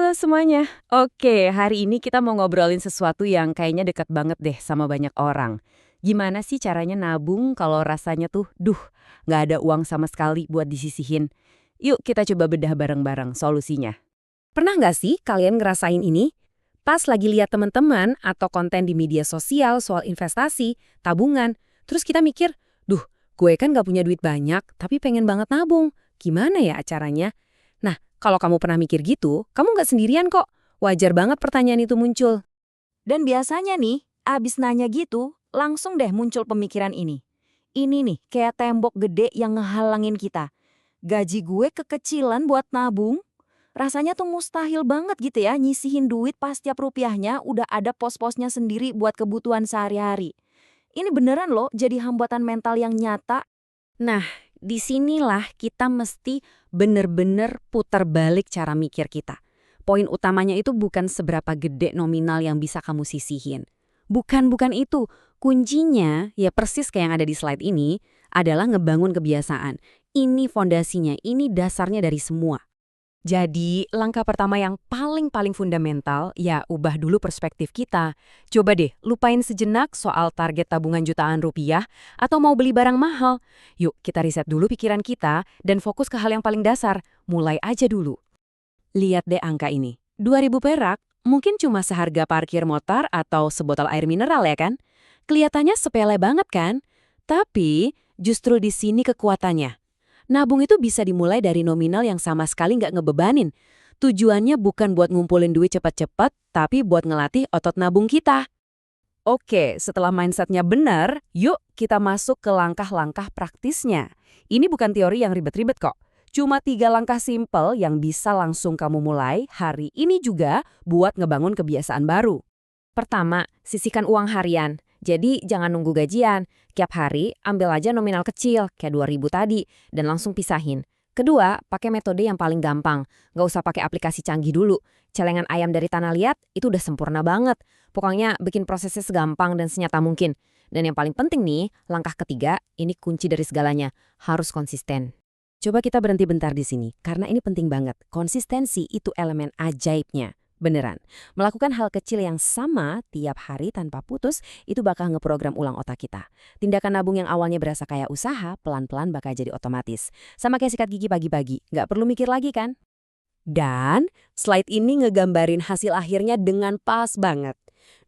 Halo semuanya. Oke, hari ini kita mau ngobrolin sesuatu yang kayaknya dekat banget deh sama banyak orang. Gimana sih caranya nabung kalau rasanya tuh, nggak ada uang sama sekali buat disisihin? Yuk kita coba bedah bareng-bareng solusinya. Pernah nggak sih kalian ngerasain ini? Pas lagi lihat teman-teman atau konten di media sosial soal investasi, tabungan, terus kita mikir, duh, gue kan nggak punya duit banyak, tapi pengen banget nabung. Gimana ya caranya? Nah, kalau kamu pernah mikir gitu, kamu nggak sendirian kok. Wajar banget pertanyaan itu muncul. Dan biasanya nih, abis nanya gitu, langsung deh muncul pemikiran ini. Ini nih, kayak tembok gede yang ngehalangin kita. Gaji gue kekecilan buat nabung. Rasanya tuh mustahil banget gitu ya, nyisihin duit pas tiap rupiahnya udah ada pos-posnya sendiri buat kebutuhan sehari-hari. Ini beneran loh jadi hambatan mental yang nyata. Nah, disinilah kita mesti bener-bener putar balik cara mikir kita. Poin utamanya itu bukan seberapa gede nominal yang bisa kamu sisihin. Bukan itu. Kuncinya, ya persis kayak yang ada di slide ini, adalah ngebangun kebiasaan. Ini fondasinya, ini dasarnya dari semua. Jadi, langkah pertama yang paling fundamental, ya ubah dulu perspektif kita. Coba deh, lupain sejenak soal target tabungan jutaan rupiah atau mau beli barang mahal. Yuk, kita riset dulu pikiran kita dan fokus ke hal yang paling dasar. Mulai aja dulu. Lihat deh angka ini. 2.000 perak mungkin cuma seharga parkir motor atau sebotol air mineral ya kan? Kelihatannya sepele banget kan? Tapi justru di sini kekuatannya. Nabung itu bisa dimulai dari nominal yang sama sekali nggak ngebebanin. Tujuannya bukan buat ngumpulin duit cepat-cepat, tapi buat ngelatih otot nabung kita. Oke, setelah mindsetnya benar, yuk kita masuk ke langkah-langkah praktisnya. Ini bukan teori yang ribet-ribet kok. Cuma 3 langkah simpel yang bisa langsung kamu mulai hari ini juga buat ngebangun kebiasaan baru. Pertama, sisihkan uang harian. Jadi jangan nunggu gajian. Tiap hari ambil aja nominal kecil, kayak 2.000 tadi, dan langsung pisahin. Kedua, pakai metode yang paling gampang. Nggak usah pakai aplikasi canggih dulu. Celengan ayam dari tanah liat itu udah sempurna banget. Pokoknya bikin prosesnya segampang dan senyata mungkin. Dan yang paling penting nih, langkah ketiga, ini kunci dari segalanya. Harus konsisten. Coba kita berhenti bentar di sini, karena ini penting banget. Konsistensi itu elemen ajaibnya. Beneran, melakukan hal kecil yang sama tiap hari tanpa putus itu bakal ngeprogram ulang otak kita. Tindakan nabung yang awalnya berasa kayak usaha, pelan-pelan bakal jadi otomatis. Sama kayak sikat gigi pagi-pagi, nggak perlu mikir lagi kan? Dan slide ini ngegambarin hasil akhirnya dengan pas banget.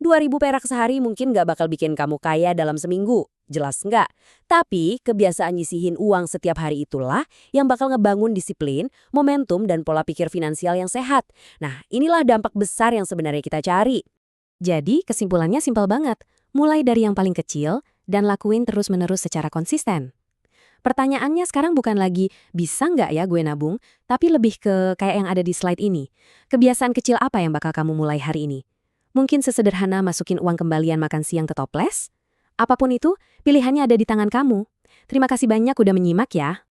2.000 perak sehari mungkin nggak bakal bikin kamu kaya dalam seminggu. Jelas nggak? Tapi kebiasaan nyisihin uang setiap hari itulah yang bakal ngebangun disiplin, momentum, dan pola pikir finansial yang sehat. Nah, inilah dampak besar yang sebenarnya kita cari. Jadi, kesimpulannya simpel banget. Mulai dari yang paling kecil dan lakuin terus-menerus secara konsisten. Pertanyaannya sekarang bukan lagi, bisa nggak ya gue nabung? Tapi lebih ke kayak yang ada di slide ini. Kebiasaan kecil apa yang bakal kamu mulai hari ini? Mungkin sesederhana masukin uang kembalian makan siang ke toples? Apapun itu, pilihannya ada di tangan kamu. Terima kasih banyak udah menyimak ya.